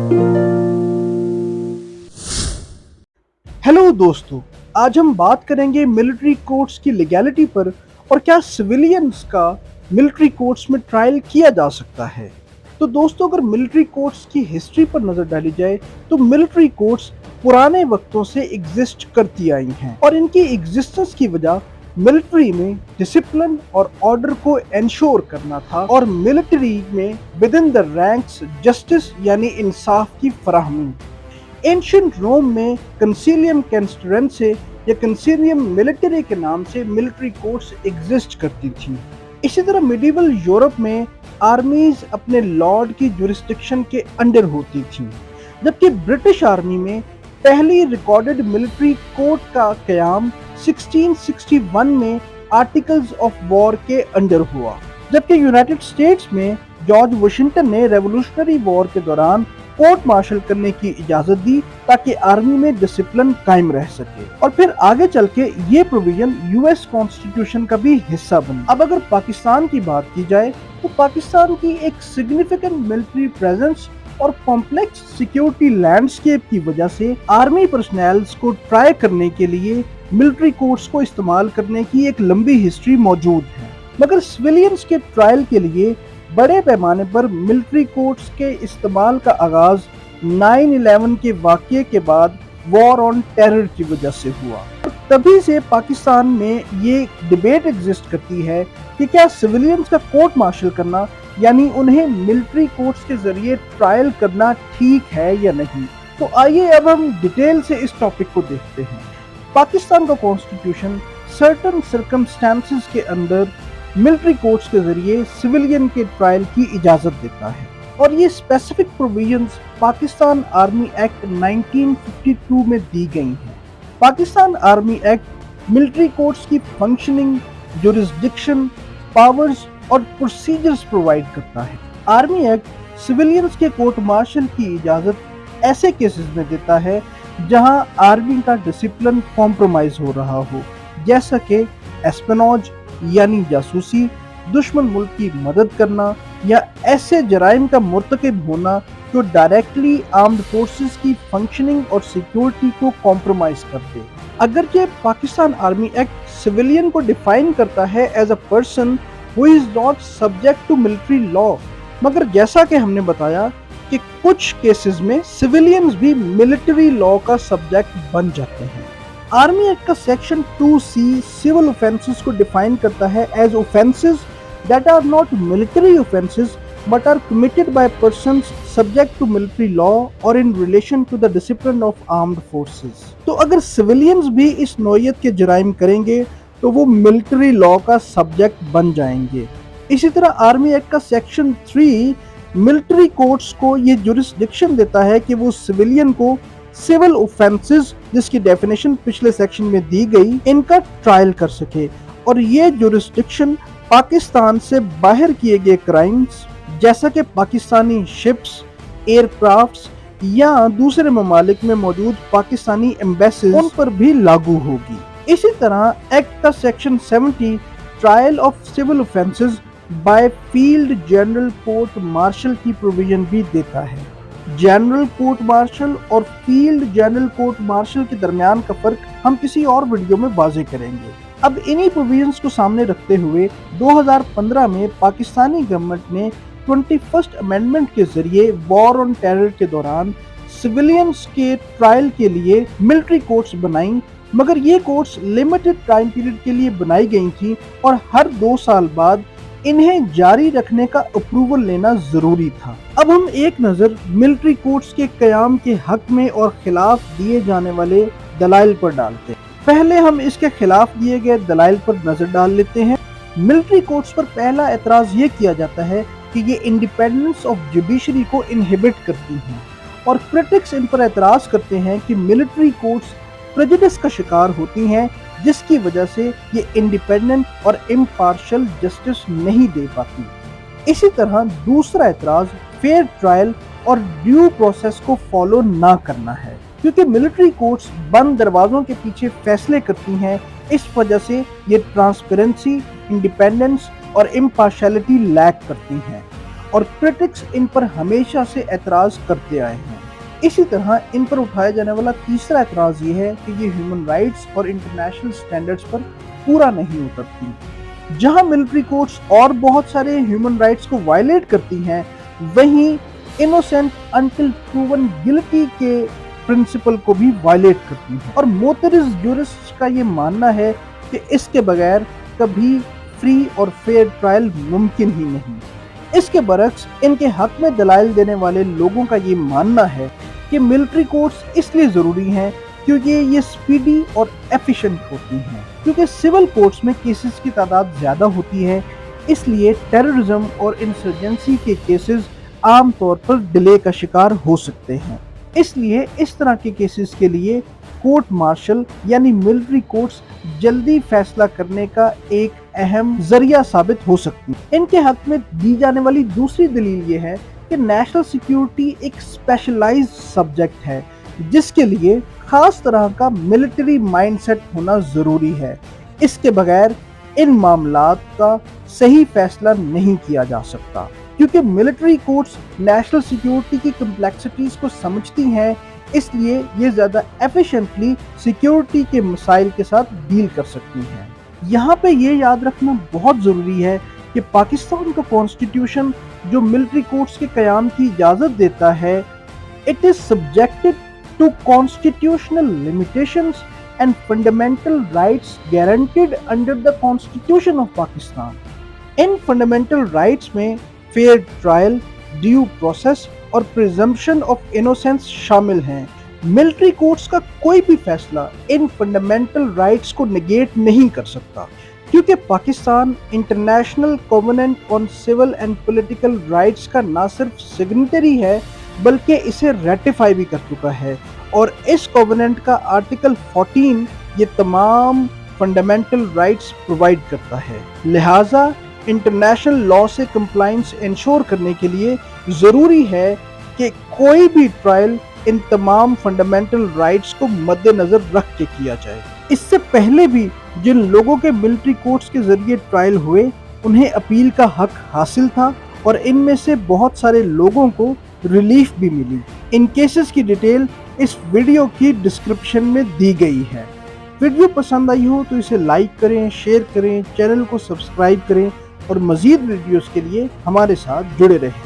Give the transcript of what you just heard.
Hello दोस्तों, आज हम बात करेंगे मिलिट्री कोर्ट्स की लीगैलिटी पर और क्या सिविलियंस का मिलिट्री कोर्ट्स में ट्रायल किया जा सकता है। तो दोस्तों, अगर मिलिट्री कोर्ट्स की हिस्ट्री पर नजर डाली जाए तो मिलिट्री कोर्ट्स पुराने वक्तों से एग्जिस्ट करती आई हैं और इनकी एग्जिस्टेंस की वजह मिलिट्री में डिसिप्लिन और ऑर्डर को एंश्योर करना था और मिलिट्री में with in the ranks justice यानी इंसाफ की फराहमी। एंशिएंट रोम में कंसिलियम कैंस्टरेंसे या कंसिलियम मिलिटरी के नाम से मिलिट्री कोर्ट्स एग्जिस्ट करती थी। इसी तरह मिडिवल यूरोप में आर्मीज अपने लॉर्ड की जुरिस्डिक्शन के अंडर होती थी, जबकि ब्रिटिश आर्मी में पहली रिकॉर्डेड मिलिट्री कोर्ट का कयाम 1661 में आर्टिकल्स ऑफ वॉर के अंडर हुआ, जबकि यूनाइटेड स्टेट्स में जॉर्ज वाशिंगटन ने रेवोल्यूशनरी वॉर के दौरान कोर्ट मार्शल करने की इजाजत दी ताकि आर्मी में डिसिप्लिन कायम रह सके और फिर आगे चल के ये प्रोविजन यूएस कॉन्स्टिट्यूशन का भी हिस्सा बनी। अब अगर पाकिस्तान की बात की जाए तो पाकिस्तान की एक सिग्निफिकेंट मिलिट्री प्रेजेंस और कॉम्प्लेक्स सिक्योरिटी लैंडस्केप की वजह से आर्मी पर्सनल्स को ट्राई करने के लिए मिलिट्री कोर्ट्स को इस्तेमाल करने की एक लंबी हिस्ट्री मौजूद है। मगर सिविलियंस के ट्रायल के लिए बड़े पैमाने पर मिलिट्री कोर्ट्स के इस्तेमाल का आगाज 9/11 के वाक़ये के बाद वॉर ऑन टेरर की वजह से हुआ। तभी से पाकिस्तान में ये डिबेट एग्जिस्ट करती है कि क्या सिविलियंस का कोर्ट मार्शल करना यानी उन्हें मिलिट्री कोर्ट्स के जरिए ट्रायल करना ठीक है या नहीं। तो आइए अब हम डिटेल से इस टॉपिक को देखते हैं। पाकिस्तान का कॉन्स्टिट्यूशन सर्टेन सर्कमस्टेंसेस के अंदर मिलिट्री कोर्ट्स के जरिए सिविलियन के ट्रायल की इजाजत देता है और ये specific provisions Pakistan army act 1952 में दी गई हैं। Pakistan army act military courts की फंक्शनिंग, जुरिस्डिक्शन, पावर्स और प्रोसीजर्स प्रोवाइड करता है। आर्मी एक्ट सिविलियंस के कोर्ट मार्शल की इजाजत ऐसे केसेस में देता है जहां आर्मी का डिसिप्लिन कॉम्प्रोमाइज हो रहा हो, जैसा कि एस्पेनॉज यानी जासूसी, दुश्मन मुल्क की मदद करना या ऐसे जराइम का मुर्तकिब होना जो डायरेक्टली आर्म्ड फोर्सेस की फंक्शनिंग और सिक्योरिटी को कॉम्प्रोमाइज कर दे। अगरचे पाकिस्तान आर्मी एक्ट सिविलियन को डिफाइन करता है as a person who is not subject to military law, मगर जैसा कि हमने बताया कि कुछ केसेस में सिविलियंस भी मिलिट्री लॉ का सब्जेक्ट बन जाते हैं। आर्मी एक्ट का सेक्शन 2C सिविल ऑफेंसेस को डिफाइन करता है as offences that are not military offences but are committed by persons subject to military law और in relation to the discipline of armed forces. तो अगर civilians भी इस नौयत के जराइम करेंगे तो वो मिलिट्री लॉ का सब्जेक्ट बन जाएंगे। इसी तरह आर्मी एक्ट का सेक्शन 3 मिलिट्री कोर्ट्स को ये जुरिस्डिक्शन देता है कि वो सिविलियन को सिविल ऑफेंसेस, जिसकी डेफिनेशन पिछले सेक्शन में दी गई, इनका ट्रायल कर सके और ये जुरिस्डिक्शन पाकिस्तान से बाहर किए गए क्राइम्स जैसा कि पाकिस्तानी शिप्स, एयरक्राफ्ट्स या दूसरे ममालिक में मौजूद पाकिस्तानी एम्बेसीज, उन पर भी लागू होगी। इसी तरह एक्ट का section 70 trial of civil offences by field general court martial की प्रोविजन भी देता है। जनरल कोर्ट मार्शल और फील्ड जनरल कोर्ट मार्शल के दरमियान का फर्क हम किसी और वीडियो में वाज़ेह करेंगे। अब इन्हीं प्रोविजंस को सामने रखते हुए 2015 में पाकिस्तानी गवर्नमेंट ने 21st अमेंडमेंट के जरिए वॉर ऑन टेरर के दौरान सिविलियंस के ट्रायल के लिए मिलिट्री कोर्ट्स बनाई, मगर ये कोर्ट्स लिमिटेड टाइम पीरियड के लिए बनाई गई थी और हर 2 साल बाद इन्हें जारी रखने का अप्रूवल लेना जरूरी था। अब हम एक नजर मिलिट्री कोर्ट्स के कयाम के हक में और खिलाफ दिए जाने वाले दलाइल पर डालते हैं। पहले हम इसके खिलाफ दिए गए दलाइल पर नजर डाल लेते हैं। मिलिट्री कोर्ट्स पर पहला एतराज ये किया जाता है कि ये इंडिपेंडेंस ऑफ जुडिशरी को इनहिबिट करती हैं और क्रिटिक्स इन पर एतराज करते हैं कि मिलिट्री कोर्ट्स प्रेजुडिस का शिकार होती हैं, जिसकी वजह से ये इंडिपेंडेंट और इम्पार्शियल जस्टिस नहीं दे पाती। इसी तरह दूसरा एतराज फेयर ट्रायल और ड्यू प्रोसेस को फॉलो ना करना है, क्योंकि मिलिट्री कोर्ट्स बंद दरवाजों के पीछे फैसले करती हैं। इस वजह से ये ट्रांसपेरेंसी, इंडिपेंडेंस और इम्पार्शियलिटी लैक करती हैं और क्रिटिक्स इन पर हमेशा से एतराज करते आए हैं। इसी तरह इन पर उठाया जाने वाला तीसरा एतराज ये है कि ये ह्यूमन राइट्स और इंटरनेशनल स्टैंडर्ड्स पर पूरा नहीं उतरती। जहां मिलिट्री कोर्ट्स और बहुत सारे ह्यूमन राइट्स को वायलेट करती हैं, वहीं इनोसेंट अंटिल प्रूवन गिल्टी के प्रिंसिपल को भी वायलेट करती हैं। और मोटरिस यूरिस्ट का ये मानना है कि इसके बगैर कभी फ्री और फेयर ट्रायल मुमकिन ही नहीं। इसके बरक्स इनके हक में दलाइल देने वाले लोगों का ये मानना है कि मिलिट्री कोर्ट्स इसलिए ज़रूरी हैं क्योंकि ये स्पीडी और एफिशिएंट होती हैं। क्योंकि सिविल कोर्ट्स में केसेस की तादाद ज़्यादा होती है, इसलिए टेररिज्म और इंसर्जेंसी के केसेस आमतौर पर डिले का शिकार हो सकते हैं। इसलिए इस तरह के केसेस के लिए कोर्ट मार्शल यानी मिलिट्री कोर्ट्स जल्दी फैसला करने का एक अहम जरिया साबित हो सकती है। इनके हक में दी जाने वाली दूसरी दलील ये है कि नेशनल सिक्योरिटी एक स्पेशलाइज्ड सब्जेक्ट है जिसके लिए खास तरह का मिलिट्री माइंडसेट होना जरूरी है। इसके बगैर इन मामलात का सही फैसला नहीं किया जा सकता, क्योंकि मिलिट्री कोर्ट्स नेशनल सिक्योरिटी की कम्प्लेक्सिटीज को समझती हैं, इसलिए ये ज़्यादा एफिशिएंटली सिक्योरिटी के मसाइल के साथ डील कर सकती हैं। यहाँ पे ये याद रखना बहुत ज़रूरी है कि पाकिस्तान का कॉन्स्टिट्यूशन जो मिलिट्री कोर्ट्स के क़याम की इजाज़त देता है, it is subjected to constitutional limitations and fundamental rights guaranteed under the Constitution of Pakistan. इन fundamental rights में fair trial, due process और presumption of innocence शामिल हैं। मिलिट्री कोर्ट्स का कोई भी फैसला इन fundamental rights को negate नहीं कर सकता, क्योंकि Pakistan international covenant on civil and political rights का ना सिर्फ सिग्नेटरी है बल्कि इसे रेटिफाई भी कर चुका है। और इस कोवेनेंट का आर्टिकल 14 ये तमाम फंडामेंटल राइट्स प्रोवाइड करता है। लिहाजा इंटरनेशनल लॉ से कंप्लायंस इंश्योर करने के लिए ज़रूरी है कि कोई भी ट्रायल इन तमाम फंडामेंटल राइट्स को मद्देनज़र रख के किया जाए। इससे पहले भी जिन लोगों के मिलिट्री कोर्ट्स के ज़रिए ट्रायल हुए उन्हें अपील का हक हासिल था और इनमें से बहुत सारे लोगों को रिलीफ भी मिली। इन केसेस की डिटेल इस वीडियो की डिस्क्रिप्शन में दी गई है। वीडियो पसंद आई हो तो इसे लाइक करें, शेयर करें, चैनल को सब्सक्राइब करें और मज़ीद वीडियोस के लिए हमारे साथ जुड़े रहें।